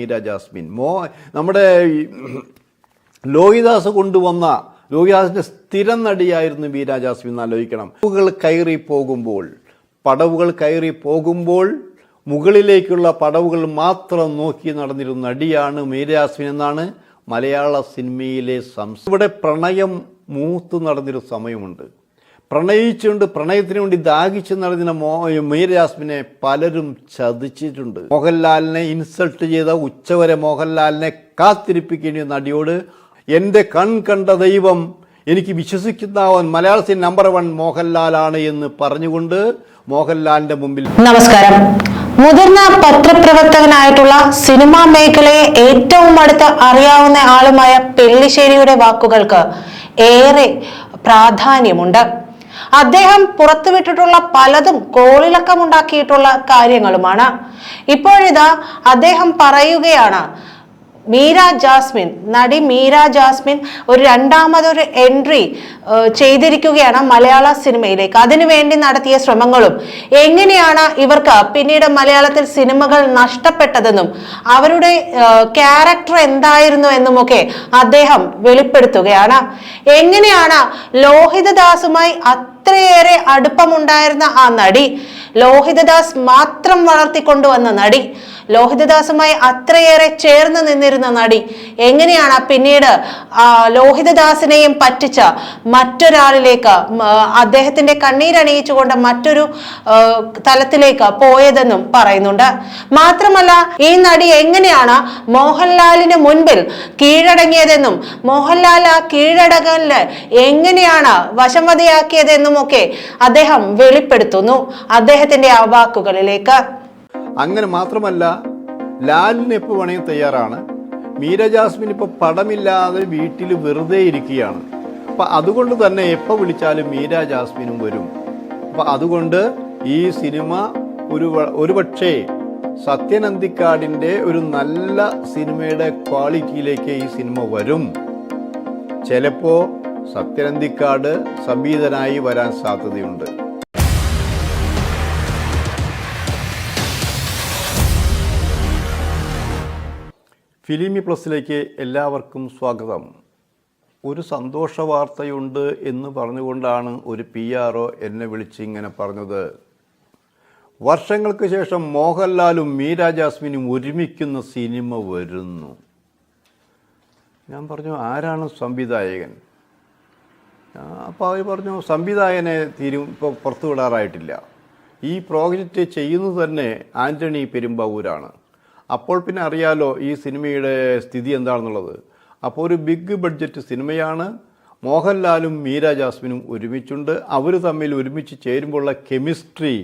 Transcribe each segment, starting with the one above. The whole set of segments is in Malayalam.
മീര ജാസ്മിൻ നമ്മുടെ ലോഹിദാസ് കൊണ്ടുവന്ന ലോഹിദാസിന്റെ സ്ഥിരം നടിയായിരുന്നു മീര ജാസ്മിൻ എന്ന് ആലോചിക്കണം. പടവുകൾ കയറി പോകുമ്പോൾ മുകളിലേക്കുള്ള പടവുകൾ മാത്രം നോക്കി നടന്നിരുന്ന നടിയാണ് മീര ജാസ്മിൻ എന്നാണ് മലയാള സിനിമയിലെ ഇവിടെ പ്രണയം മൂത്ത് നടന്നൊരു സമയമുണ്ട്. പ്രണയിച്ചുകൊണ്ട് പ്രണയത്തിന് വേണ്ടി ദാഹിച്ച് നടന്ന മീര ജാസ്മിനെ പലരും ചതിച്ചിട്ടുണ്ട്. മോഹൻലാലിനെ ഇൻസൾട്ട് ചെയ്ത ഉച്ചവരെ മോഹൻലാലിനെ കാത്തിരിപ്പിക്കേണ്ട നടിയോട് എൻ്റെ കണ്ട ദൈവം എനിക്ക് വിശ്വസിക്കുന്നവൻ മലയാളത്തിൽ നമ്പർ 1 മോഹൻലാലാണ് എന്ന് പറഞ്ഞുകൊണ്ട് മോഹൻലാലിന്റെ മുമ്പിൽ. നമസ്കാരം. മുതിർന്ന പത്രപ്രവർത്തകനായിട്ടുള്ള സിനിമാ മേഖലയെ ഏറ്റവും അടുത്ത് അറിയാവുന്ന ആളുമായ പെല്ലിശ്ശേരിയുടെ വാക്കുകൾക്ക് ഏറെ പ്രാധാന്യമുണ്ട്. അദ്ദേഹം പുറത്തുവിട്ടിട്ടുള്ള പലതും കോളിളക്കമുണ്ടാക്കിയിട്ടുള്ള കാര്യങ്ങളുമാണ്. ഇപ്പോഴിതാ അദ്ദേഹം പറയുകയാണ്, നടി മീര ജാസ്മിൻ ഒരു രണ്ടാമതൊരു എൻട്രി ചെയ്തിരിക്കുകയാണ് മലയാള സിനിമയിലേക്ക്. അതിനുവേണ്ടി നടത്തിയ ശ്രമങ്ങളും എങ്ങനെയാണ് ഇവർക്ക് പിന്നീട് മലയാളത്തിൽ സിനിമകൾ നഷ്ടപ്പെട്ടതെന്നും അവരുടെ ക്യാരക്ടർ എന്തായിരുന്നു എന്നുമൊക്കെ അദ്ദേഹം വെളിപ്പെടുത്തുകയാണ്. എങ്ങനെയാണ് ലോഹിതദാസുമായി അത്രയേറെ അടുപ്പമുണ്ടായിരുന്ന ആ നടി, ലോഹിതദാസ് മാത്രം വളർത്തിക്കൊണ്ടുവന്ന നടി, ലോഹിതദാസുമായി അത്രയേറെ ചേർന്ന് നിന്നിരുന്ന നടി എങ്ങനെയാണ് പിന്നീട് ലോഹിതദാസിനെയും പറ്റിച്ച മറ്റൊരാളിലേക്ക്, അദ്ദേഹത്തിന്റെ കണ്ണീരണിയിച്ചുകൊണ്ട് മറ്റൊരു തലത്തിലേക്ക് പോയതെന്നും പറയുന്നുണ്ട്. മാത്രമല്ല, ഈ നടി എങ്ങനെയാണ് മോഹൻലാലിന് മുൻപിൽ കീഴടങ്ങിയതെന്നും മോഹൻലാൽ ആ കീഴടങ്ങലിന് എങ്ങനെയാണ് വശംവദയാക്കിയതെന്നും ഒക്കെ അദ്ദേഹം വെളിപ്പെടുത്തുന്നു അദ്ദേഹത്തിന്റെ ആ വാക്കുകളിലേക്ക്. അങ്ങനെ മാത്രമല്ല, ലാലിന് എപ്പോൾ വേണമെങ്കിൽ തയ്യാറാണ്. മീര ജാസ്മിൻ ഇപ്പോൾ പടമില്ലാതെ വീട്ടിൽ വെറുതെ ഇരിക്കുകയാണ്. അപ്പം അതുകൊണ്ട് തന്നെ എപ്പോൾ വിളിച്ചാലും മീര ജാസ്മിനും വരും. അപ്പം അതുകൊണ്ട് ഈ സിനിമ ഒരുപക്ഷേ സത്യൻ അന്തിക്കാടിൻ്റെ ഒരു നല്ല സിനിമയുടെ ക്വാളിറ്റിയിലേക്ക് ഈ സിനിമ വരും. ചിലപ്പോൾ സത്യൻ അന്തിക്കാട് സംഗീതനായി വരാൻ സാധ്യതയുണ്ട്. ഫിലിമി പ്ലസിലേക്ക് എല്ലാവർക്കും സ്വാഗതം. ഒരു സന്തോഷ വാർത്തയുണ്ട് എന്ന് പറഞ്ഞുകൊണ്ടാണ് ഒരു PRO എന്നെ വിളിച്ച് ഇങ്ങനെ പറഞ്ഞത്. വർഷങ്ങൾക്ക് ശേഷം മോഹൻലാലും മീര ജാസ്മിനും ഒരുമിക്കുന്ന സിനിമ വരുന്നു. ഞാൻ പറഞ്ഞു, ആരാണ് സംവിധായകൻ? അപ്പോൾ അവർ പറഞ്ഞു, സംവിധായകനെ ഇപ്പോൾ പുറത്തുവിടാറായിട്ടില്ല. ഈ പ്രോജക്റ്റ് ചെയ്യുന്നത് തന്നെ ആൻ്റണി പെരുമ്പാവൂരാണ്. അപ്പോൾ പിന്നെ അറിയാലോ ഈ സിനിമയുടെ സ്ഥിതി എന്താണെന്നുള്ളത്. അപ്പോൾ ഒരു ബിഗ് ബഡ്ജറ്റ് സിനിമയാണ്. മോഹൻലാലും മീര ജാസ്മിനും ഒരുമിച്ചുണ്ട്. അവർ തമ്മിൽ ഒരുമിച്ച് ചേരുമ്പോഴുള്ള കെമിസ്ട്രി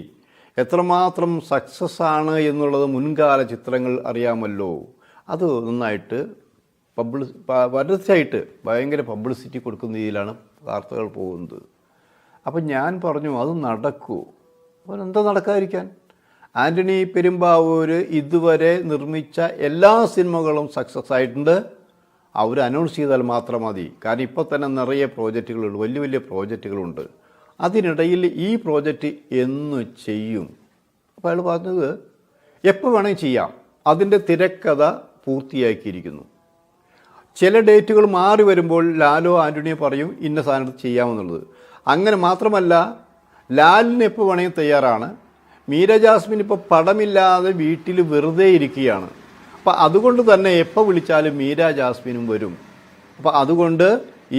എത്രമാത്രം സക്സസ് ആണ് എന്നുള്ളത് മുൻകാല ചിത്രങ്ങൾ അറിയാമല്ലോ. അത് നന്നായിട്ട് പരസ്യമായിട്ട് ഭയങ്കര പബ്ലിസിറ്റി കൊടുക്കുന്ന രീതിയിലാണ് വാർത്തകൾ പോകുന്നത്. അപ്പം ഞാൻ പറഞ്ഞു, അത് നടക്കൂ. അപ്പോൾ എന്താ നടക്കാതിരിക്കാൻ? ആൻ്റണി പെരുമ്പാവൂർ ഇതുവരെ നിർമ്മിച്ച എല്ലാ സിനിമകളും സക്സസ് ആയിട്ടുണ്ട്. അവർ അനൗൺസ് ചെയ്താൽ മാത്രം മതി. കാരണം ഇപ്പോൾ തന്നെ നിറയെ പ്രോജക്റ്റുകളുണ്ട്, വലിയ വലിയ പ്രോജക്റ്റുകളുണ്ട്. അതിനിടയിൽ ഈ പ്രോജക്റ്റ് എന്ന് ചെയ്യും? അപ്പോൾ അയാൾ പറഞ്ഞത്, എപ്പോൾ വേണമെങ്കിൽ ചെയ്യാം. അതിൻ്റെ തിരക്കഥ പൂർത്തിയാക്കിയിരിക്കുന്നു. ചില ഡേറ്റുകൾ മാറി വരുമ്പോൾ ലാലോ ആൻ്റണിയോ പറയും ഇന്ന സാധനത്ത് ചെയ്യാമെന്നുള്ളത്. അങ്ങനെ മാത്രമല്ല, ലാലിന് എപ്പോൾ വേണമെങ്കിൽ തയ്യാറാണ്. മീര ജാസ്മിൻ ഇപ്പോൾ പടമില്ലാതെ വീട്ടിൽ വെറുതെ ഇരിക്കുകയാണ്. അപ്പം അതുകൊണ്ട് തന്നെ എപ്പോൾ വിളിച്ചാലും മീര ജാസ്മിനും വരും. അപ്പം അതുകൊണ്ട്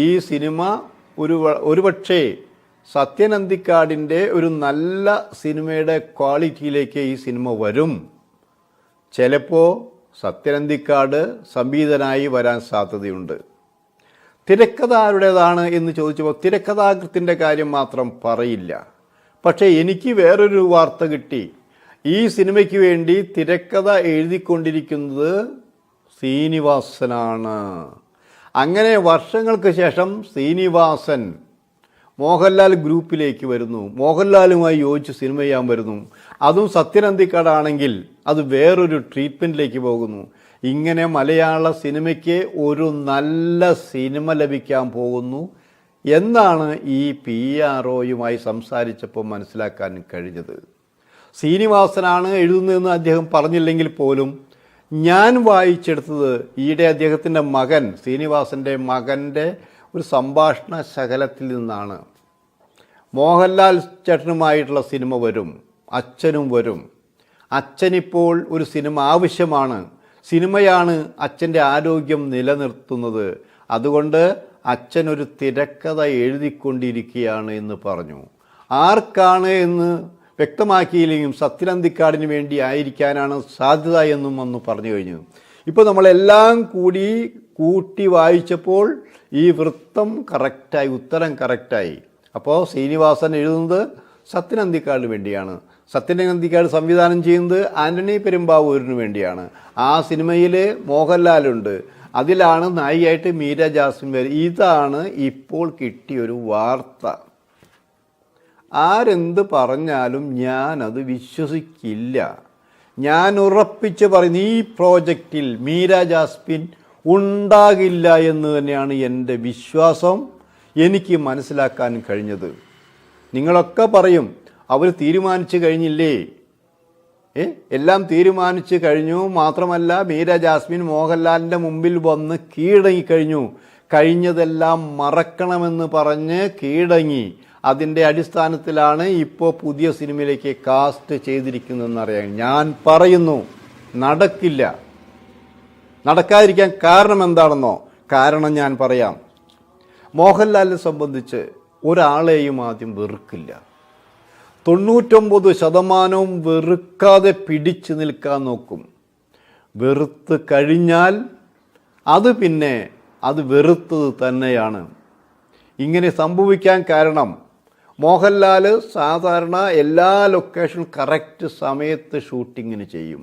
ഈ സിനിമ ഒരുപക്ഷേ സത്യൻ അന്തിക്കാടിൻ്റെ ഒരു നല്ല സിനിമയുടെ ക്വാളിറ്റിയിലേക്ക് ഈ സിനിമ വരും. ചിലപ്പോൾ സത്യൻ അന്തിക്കാട് സംഗീതനായി വരാൻ സാധ്യതയുണ്ട്. തിരക്കഥ ആരുടേതാണ് എന്ന് ചോദിച്ചപ്പോൾ തിരക്കഥാകൃത്തിൻ്റെ കാര്യം മാത്രം പറയില്ല. പക്ഷേ എനിക്ക് വേറൊരു വാർത്ത കിട്ടി. ഈ സിനിമയ്ക്ക് വേണ്ടി തിരക്കഥ എഴുതിക്കൊണ്ടിരിക്കുന്നത് ശ്രീനിവാസനാണ്. അങ്ങനെ വർഷങ്ങൾക്ക് ശേഷം ശ്രീനിവാസൻ മോഹൻലാൽ ഗ്രൂപ്പിലേക്ക് വരുന്നു. മോഹൻലാലുമായി യോജിച്ച് സിനിമ ചെയ്യാൻ വരുന്നു. അതും സത്യൻ അന്തിക്കാടാണെങ്കിൽ അത് വേറൊരു ട്രീറ്റ്മെൻറ്റിലേക്ക് പോകുന്നു. ഇങ്ങനെ മലയാള സിനിമയ്ക്ക് ഒരു നല്ല സിനിമ ലഭിക്കാൻ പോകുന്നു എന്നാണ് ഈ PROയുമായി സംസാരിച്ചപ്പോൾ മനസ്സിലാക്കാൻ കഴിഞ്ഞത്. ശ്രീനിവാസനാണ് എഴുതുന്നതെന്ന് അദ്ദേഹം പറഞ്ഞില്ലെങ്കിൽ പോലും ഞാൻ വായിച്ചെടുത്തത് ഈയിടെ അദ്ദേഹത്തിൻ്റെ മകൻ ശ്രീനിവാസൻ്റെ മകൻ്റെ ഒരു സംഭാഷണ ശകലത്തിൽ നിന്നാണ്. മോഹൻലാൽ ചേട്ടനുമായിട്ടുള്ള സിനിമ വരും, അച്ഛനും വരും. അച്ഛനിപ്പോൾ ഒരു സിനിമ ആവശ്യമാണ്. സിനിമയാണ് അച്ഛൻ്റെ ആരോഗ്യം നിലനിർത്തുന്നത്. അതുകൊണ്ട് അച്ഛൻ ഒരു തിരക്കഥ എഴുതിക്കൊണ്ടിരിക്കുകയാണ് എന്ന് പറഞ്ഞു. ആർക്കാണ് എന്ന് വ്യക്തമാക്കിയില്ലെങ്കിലും സത്യനന്ദിക്കാടിന് വേണ്ടി ആയിരിക്കാനാണ് സാധ്യത എന്നും അന്ന് പറഞ്ഞു കഴിഞ്ഞു. ഇപ്പോൾ നമ്മളെല്ലാം കൂട്ടി വായിച്ചപ്പോൾ ഈ വൃത്തം കറക്റ്റായി, ഉത്തരം കറക്റ്റായി. അപ്പോൾ ശ്രീനിവാസൻ എഴുതുന്നത് സത്യനന്ദിക്കാടിന് വേണ്ടിയാണ്. സത്യനന്ദിക്കാട് സംവിധാനം ചെയ്യുന്നത് ആൻ്റണി പെരുമ്പാവൂരിന് വേണ്ടിയാണ്. ആ സിനിമയിൽ മോഹൻലാലുണ്ട്. അതിലാണ് നായികയായിട്ട് മീര ജാസ്മിൻ വരും. ഇതാണ് ഇപ്പോൾ കിട്ടിയൊരു വാർത്ത. ആരെന്ത് പറഞ്ഞാലും ഞാനത് വിശ്വസിക്കില്ല. ഞാൻ ഉറപ്പിച്ച് പറയുന്നു, ഈ പ്രോജക്റ്റിൽ മീര ജാസ്മിൻ ഉണ്ടാകില്ല എന്ന് തന്നെയാണ് എൻ്റെ വിശ്വാസം. എനിക്ക് മനസ്സിലാക്കാൻ കഴിഞ്ഞത്. നിങ്ങളൊക്കെ പറയും അവർ തീരുമാനിച്ചു കഴിഞ്ഞില്ലേ? എല്ലാം തീരുമാനിച്ചു കഴിഞ്ഞു. മാത്രമല്ല മീര ജാസ്മിൻ മോഹൻലാലിൻ്റെ മുമ്പിൽ വന്ന് കീഴടങ്ങിക്കഴിഞ്ഞു. കഴിഞ്ഞതെല്ലാം മറക്കണമെന്ന് പറഞ്ഞ് കീഴടങ്ങി. അതിൻ്റെ അടിസ്ഥാനത്തിലാണ് ഇപ്പോൾ പുതിയ സിനിമയിലേക്ക് കാസ്റ്റ് ചെയ്തിരിക്കുന്നതെന്നറിയാം. ഞാൻ പറയുന്നു നടക്കില്ല. നടക്കാതിരിക്കാൻ കാരണം എന്താണെന്നോ? കാരണം ഞാൻ പറയാം. മോഹൻലാലിനെ സംബന്ധിച്ച് ഒരാളെയും ആദ്യം വെറുക്കില്ല. 99% വെറുക്കാതെ പിടിച്ചു നിൽക്കാൻ നോക്കും. വെറുത്ത് കഴിഞ്ഞാൽ അത് വെറുത്തത് തന്നെയാണ്. ഇങ്ങനെ സംഭവിക്കാൻ കാരണം മോഹൻലാൽ സാധാരണ എല്ലാ ലൊക്കേഷനും കറക്റ്റ് സമയത്ത് ഷൂട്ടിങ്ങിന് ചെയ്യും.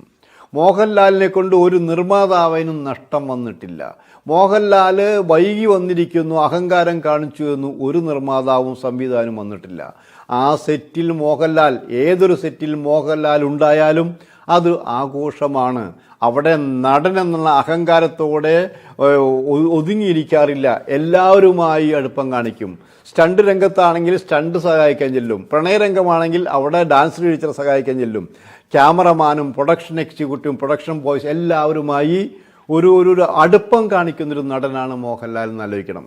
മോഹൻലാലിനെ കൊണ്ട് ഒരു നിർമ്മാതാവിനും നഷ്ടം വന്നിട്ടില്ല. മോഹൻലാൽ വൈകി വന്നിരിക്കുന്നു, അഹങ്കാരം കാണിച്ചു എന്ന് ഒരു നിർമ്മാതാവും സംവിധാനം വന്നിട്ടില്ല. ആ സെറ്റിൽ മോഹൻലാൽ, ഏതൊരു സെറ്റിൽ മോഹൻലാൽ ഉണ്ടായാലും അത് ആഘോഷമാണ്. അവിടെ നടൻ എന്നുള്ള അഹങ്കാരത്തോടെ ഒതുങ്ങിയിരിക്കാറില്ല. എല്ലാവരുമായി അടുപ്പം കാണിക്കും. സ്റ്റണ്ട് രംഗത്താണെങ്കിൽ സ്റ്റണ്ട് സഹായിക്കാൻ ചെല്ലും. പ്രണയരംഗമാണെങ്കിൽ അവിടെ ഡാൻസ് ടീച്ചർ സഹായിക്കാൻ ചെല്ലും. ക്യാമറമാനും പ്രൊഡക്ഷൻ എക്സിക്യൂട്ടീവും പ്രൊഡക്ഷൻ ബോയ്സ് എല്ലാവരുമായി ഒരു അടുപ്പം കാണിക്കുന്നൊരു നടനാണ് മോഹൻലാൽ എന്ന് ആലോചിക്കണം.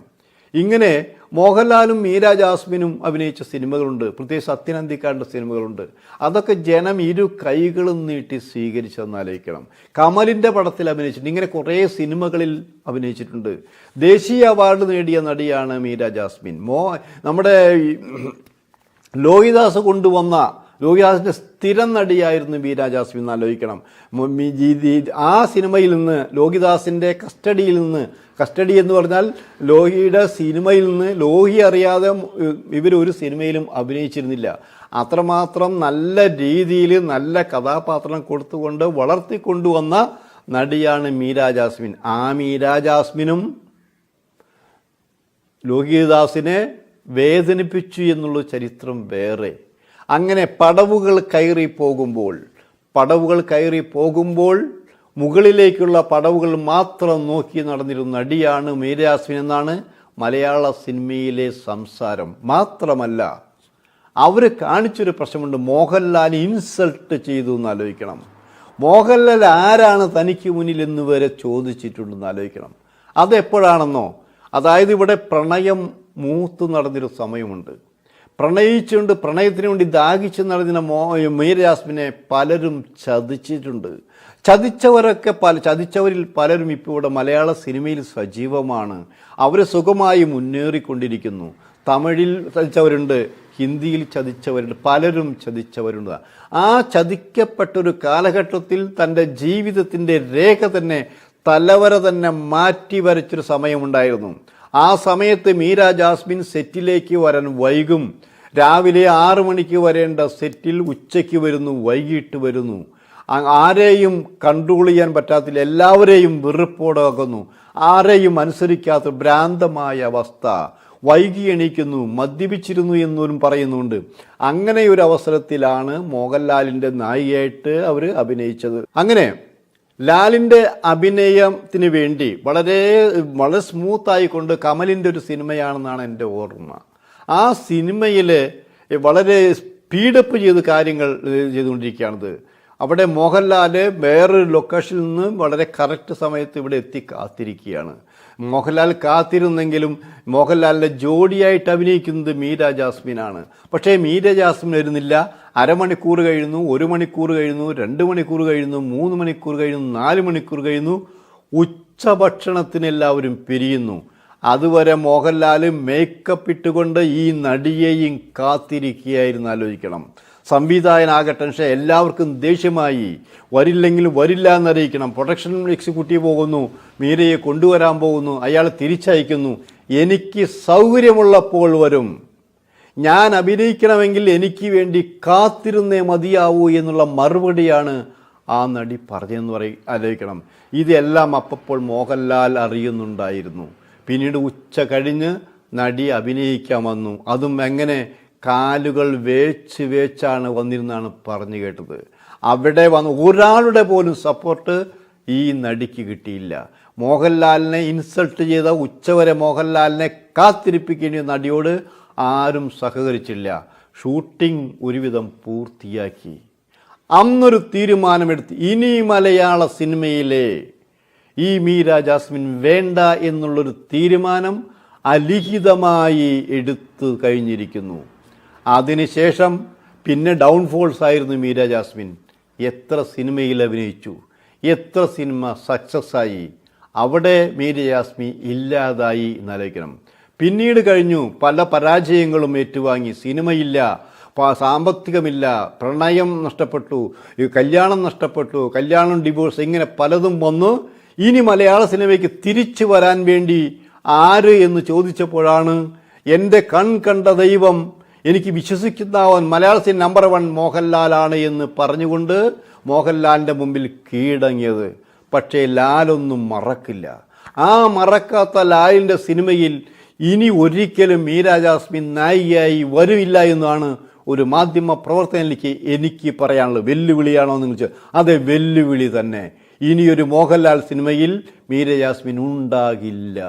ഇങ്ങനെ മോഹൻലാലും മീര ജാസ്മിനും അഭിനയിച്ച സിനിമകളുണ്ട്. പ്രത്യേകിച്ച് സത്യനന്ദിക്കാടിൻ്റെ സിനിമകളുണ്ട്. അതൊക്കെ ജനം ഇരു കൈകളും നീട്ടി സ്വീകരിച്ചതെന്ന് ആലോചിക്കണം. കമലിൻ്റെ പടത്തിൽ അഭിനയിച്ചിട്ടുണ്ട്. ഇങ്ങനെ കുറേ സിനിമകളിൽ അഭിനയിച്ചിട്ടുണ്ട്. ദേശീയ അവാർഡ് നേടിയ നടിയാണ് മീര ജാസ്മിൻ. നമ്മുടെ ലോഹിദാസ് കൊണ്ടുവന്ന ലോഹിദാസിൻ്റെ സ്ഥിരം നടിയായിരുന്നു മീര ജാസ്മിൻ എന്ന് ആലോചിക്കണം. ആ സിനിമയിൽ നിന്ന് ലോഹിദാസിൻ്റെ കസ്റ്റഡി എന്ന് പറഞ്ഞാൽ ലോഹിയുടെ സിനിമയിൽ നിന്ന് ലോഹി അറിയാതെ ഇവരൊരു സിനിമയിലും അഭിനയിച്ചിരുന്നില്ല. അത്രമാത്രം നല്ല രീതിയിൽ നല്ല കഥാപാത്രം കൊടുത്തുകൊണ്ട് വളർത്തിക്കൊണ്ടുവന്ന നടിയാണ് മീര ജാസ്മിൻ. ആ മീര ജാസ്മിനും ലോഹിദാസിനെ വേദനിപ്പിച്ചു എന്നുള്ള ചരിത്രം വേറെ. അങ്ങനെ പടവുകൾ കയറി പോകുമ്പോൾ മുകളിലേക്കുള്ള പടവുകൾ മാത്രം നോക്കി നടന്നിരുന്ന നടിയാണ് മീര ജാസ്മിൻ എന്നാണ് മലയാള സിനിമയിലെ സംസാരം. മാത്രമല്ല അവർ കാണിച്ചൊരു പ്രശ്നമുണ്ട്. മോഹൻലാൽ ഇൻസൾട്ട് ചെയ്തു എന്ന് ആലോചിക്കണം. മോഹൻലാൽ ആരാണ് തനിക്ക് മുന്നിൽ എന്ന് വരെ ചോദിച്ചിട്ടുണ്ടെന്ന് ആലോചിക്കണം. അതെപ്പോഴാണെന്നോ, അതായത് ഇവിടെ പ്രണയം മൂത്ത് നടന്നൊരു സമയമുണ്ട്. പ്രണയിച്ചുകൊണ്ട് പ്രണയത്തിന് വേണ്ടി ദാഹിച്ച് നടന്ന മീര ജാസ്മിനെ പലരും ചതിച്ചിട്ടുണ്ട്. ചതിച്ചവരിൽ പലരും ഇപ്പോൾ ഇവിടെ മലയാള സിനിമയിൽ സജീവമാണ്. അവർ സുഖമായി മുന്നേറിക്കൊണ്ടിരിക്കുന്നു. തമിഴിൽ ചതിച്ചവരുണ്ട്, ഹിന്ദിയിൽ ചതിച്ചവരുണ്ട്, പലരും ചതിച്ചവരുണ്ട്. ആ ചതിക്കപ്പെട്ടൊരു കാലഘട്ടത്തിൽ തൻ്റെ ജീവിതത്തിൻ്റെ രേഖ തന്നെ തലവര തന്നെ മാറ്റി വരച്ചൊരു സമയമുണ്ടായിരുന്നു. ആ സമയത്ത് മീര ജാസ്മിൻ സെറ്റിലേക്ക് വരാൻ വൈകും. രാവിലെ 6 മണിക്ക് വരേണ്ട സെറ്റിൽ ഉച്ചയ്ക്ക് വരുന്നു, വൈകിട്ട് വരുന്നു. ആരെയും കൺട്രോൾ ചെയ്യാൻ പറ്റാത്തില്ല. എല്ലാവരെയും വെറുപ്പോടാക്കുന്നു. ആരെയും അനുസരിക്കാത്ത ഭ്രാന്തമായ അവസ്ഥ. വൈകി എണീക്കുന്നു, മദ്യപിച്ചിരുന്നു എന്നൊന്നും പറയുന്നുണ്ട്. അങ്ങനെ ഒരു അവസരത്തിലാണ് മോഹൻലാലിൻ്റെ നായികയായിട്ട് അവർ അഭിനയിച്ചത്. അങ്ങനെ ലാലിൻ്റെ അഭിനയത്തിന് വേണ്ടി വളരെ സ്മൂത്തായിക്കൊണ്ട് കമലിൻ്റെ ഒരു സിനിമയാണെന്നാണ് എൻ്റെ ഓർമ്മ. ആ സിനിമയിൽ വളരെ സ്പീഡപ്പ് ചെയ്ത് കാര്യങ്ങൾ ചെയ്തുകൊണ്ടിരിക്കുകയാണത്. അവിടെ മോഹൻലാൽ വേറൊരു ലൊക്കേഷനിൽ നിന്ന് വളരെ കറക്റ്റ് സമയത്ത് ഇവിടെ എത്തി കാത്തിരിക്കുകയാണ്. മോഹൻലാൽ കാത്തിരുന്നെങ്കിലും മോഹൻലാലിൻ്റെ ജോഡിയായിട്ട് അഭിനയിക്കുന്നത് മീര ജാസ്മിനാണ്. പക്ഷേ മീര ജാസ്മിൻ വരുന്നില്ല. അരമണിക്കൂർ കഴിയുന്നു, 1 മണിക്കൂർ കഴിയുന്നു, 2 മണിക്കൂർ കഴിയുന്നു, 3 മണിക്കൂർ കഴിയുന്നു, 4 മണിക്കൂർ കഴിയുന്നു. ഉച്ചഭക്ഷണത്തിന് എല്ലാവരും പിരിയുന്നു. അതുവരെ മോഹൻലാൽ മേക്കപ്പ് ഇട്ടുകൊണ്ട് ഈ നടിയെയും കാത്തിരിക്കുകയായിരുന്നു. ആലോചിക്കണം. സംവിധായകനാകെ ടെൻഷൻ, എല്ലാവർക്കും ദേഷ്യമായി. വരില്ലെങ്കിലും വരില്ല എന്നറിയിക്കണം. പ്രൊഡക്ഷൻ എക്സിക്യൂട്ടീവ് പോകുന്നു, മീരയെ കൊണ്ടുവരാൻ പോകുന്നു, അയാൾ തിരിച്ചയക്കുന്നു. എനിക്ക് സൗകര്യമുള്ളപ്പോൾ വരും, ഞാൻ അഭിനയിക്കണമെങ്കിൽ എനിക്ക് വേണ്ടി കാത്തിരുന്നേ മതിയാവൂ എന്നുള്ള മറുപടിയാണ് ആ നടി പറഞ്ഞതെന്ന് ആലോചിക്കണം. ഇതെല്ലാം അപ്പോൾ മോഹൻലാൽ അറിയുന്നുണ്ടായിരുന്നു. പിന്നീട് ഉച്ച കഴിഞ്ഞ് നടി അഭിനയിക്കാൻ വന്നു. അതും എങ്ങനെ? കാലുകൾ വേച്ചാണ് വന്നിരുന്നാണ് പറഞ്ഞു കേട്ടത്. അവിടെ വന്ന് ഒരാളുടെ പോലും സപ്പോർട്ട് ഈ നടിക്ക് കിട്ടിയില്ല. മോഹൻലാലിനെ ഇൻസൾട്ട് ചെയ്ത ഉച്ചവരെ മോഹൻലാലിനെ കാത്തിരിപ്പിക്കേണ്ട നടിയോട് ആരും സഹകരിച്ചില്ല. ഷൂട്ടിംഗ് ഒരുവിധം പൂർത്തിയാക്കി. അന്നൊരു തീരുമാനമെടുത്ത്, ഇനി മലയാള സിനിമയിലെ ഈ മീര ജാസ്മിൻ വേണ്ട എന്നുള്ളൊരു തീരുമാനം അലിഖിതമായി എടുത്തു കഴിഞ്ഞിരിക്കുന്നു. അതിനുശേഷം പിന്നെ ഡൗൺഫോൾസ് ആയിരുന്നു മീര ജാസ്മിൻ. എത്ര സിനിമയിൽ അഭിനയിച്ചു, എത്ര സിനിമ സക്സസ് ആയി. അവിടെ മീര ജാസ്മിൻ ഇല്ലാതായി എന്നാലോചിക്കണം. പിന്നീട് കഴിഞ്ഞു, പല പരാജയങ്ങളും ഏറ്റുവാങ്ങി. സിനിമയില്ല, സാമ്പത്തികമില്ല, പ്രണയം നഷ്ടപ്പെട്ടു, കല്യാണം നഷ്ടപ്പെട്ടു, കല്യാണം ഡിവോഴ്സ്, ഇങ്ങനെ പലതും വന്നു. ഇനി മലയാള സിനിമയ്ക്ക് തിരിച്ചു വരാൻ വേണ്ടി ആര് എന്ന് ചോദിച്ചപ്പോഴാണ് എൻ്റെ കണ്ട ദൈവം, എനിക്ക് വിശ്വസിക്കുന്നവൻ മലയാള സിനിമ നമ്പർ 1 മോഹൻലാലാണ് എന്ന് പറഞ്ഞുകൊണ്ട് മോഹൻലാലിൻ്റെ മുമ്പിൽ കീഴടങ്ങിയത്. പക്ഷേ ലാലൊന്നും മറക്കില്ല. ആ മറക്കാത്ത ലാലിൻ്റെ സിനിമയിൽ ഇനി ഒരിക്കലും മീര ജാസ്മിൻ നായികയായി വരില്ല എന്നാണ് ഒരു മാധ്യമ പ്രവർത്തകനിലേക്ക് എനിക്ക് പറയാനുള്ളത്. വെല്ലുവിളിയാണോ എന്ന് ചോദിച്ചാൽ അതെ, വെല്ലുവിളി തന്നെ. ഇനിയൊരു മോഹൻലാൽ സിനിമയിൽ മീര ജാസ്മിൻ ഉണ്ടാകില്ല.